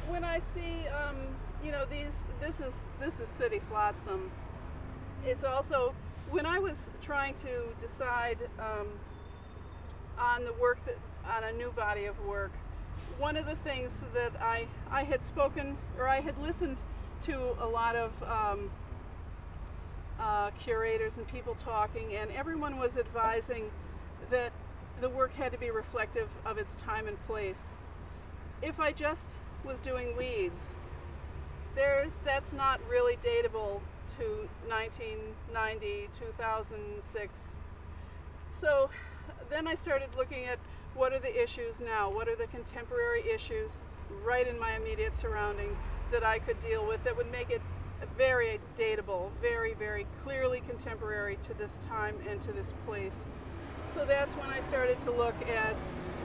when I see, you know, this is City Flotsam. It's also when I was trying to decide on the work on a new body of work. One of the things that I had spoken or I had listened to a lot of curators and people talking, and everyone was advising that the work had to be reflective of its time and place. If I just was doing weeds, that's not really datable to 1990, 2006. So then I started looking at what are the issues now, what are the contemporary issues right in my immediate surrounding that I could deal with that would make it very datable, very, very clearly contemporary to this time and to this place. So that's when I started to look at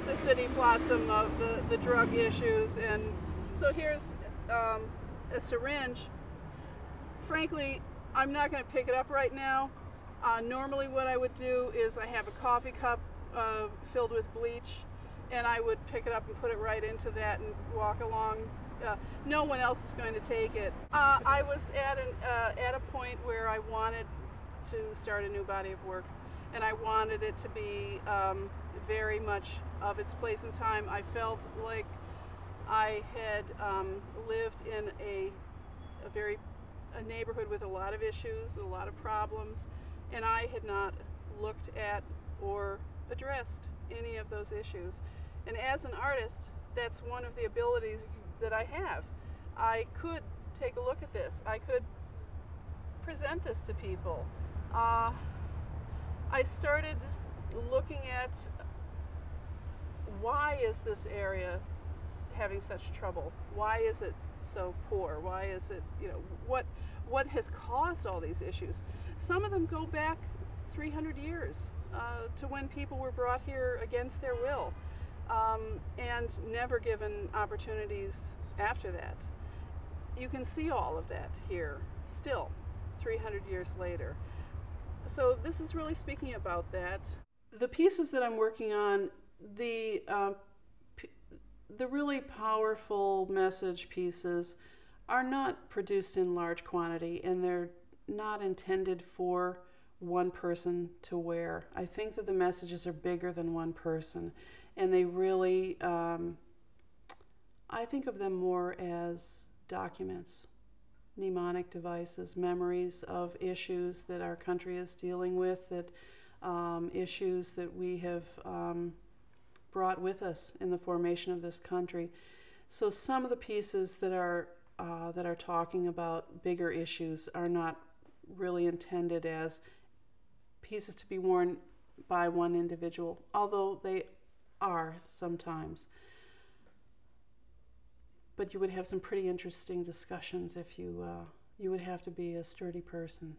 the City Flotsam of the drug issues. And so here's a syringe. Frankly, I'm not going to pick it up right now. Normally what I would do is I have a coffee cup filled with bleach, and I would pick it up and put it right into that and walk along. No one else is going to take it. I was at a point where I wanted to start a new body of work, and I wanted it to be very much of its place and time. I felt like I had lived in a neighborhood with a lot of issues, a lot of problems, and I had not looked at or addressed any of those issues. And as an artist, that's one of the abilities that I have. I could take a look at this. I could present this to people. I started looking at why is this area having such trouble? Why is it so poor? Why is it, you know, what has caused all these issues? Some of them go back 300 years to when people were brought here against their will and never given opportunities after that. You can see all of that here still 300 years later. So this is really speaking about that. The pieces that I'm working on, the really powerful message pieces are not produced in large quantity, and they're not intended for one person to wear. I think that the messages are bigger than one person, and they really, I think of them more as documents, mnemonic devices, memories of issues that our country is dealing with, that issues that we have brought with us in the formation of this country. So some of the pieces that are talking about bigger issues are not really intended as pieces to be worn by one individual, although they are sometimes. But you would have some pretty interesting discussions if you would have to be a sturdy person.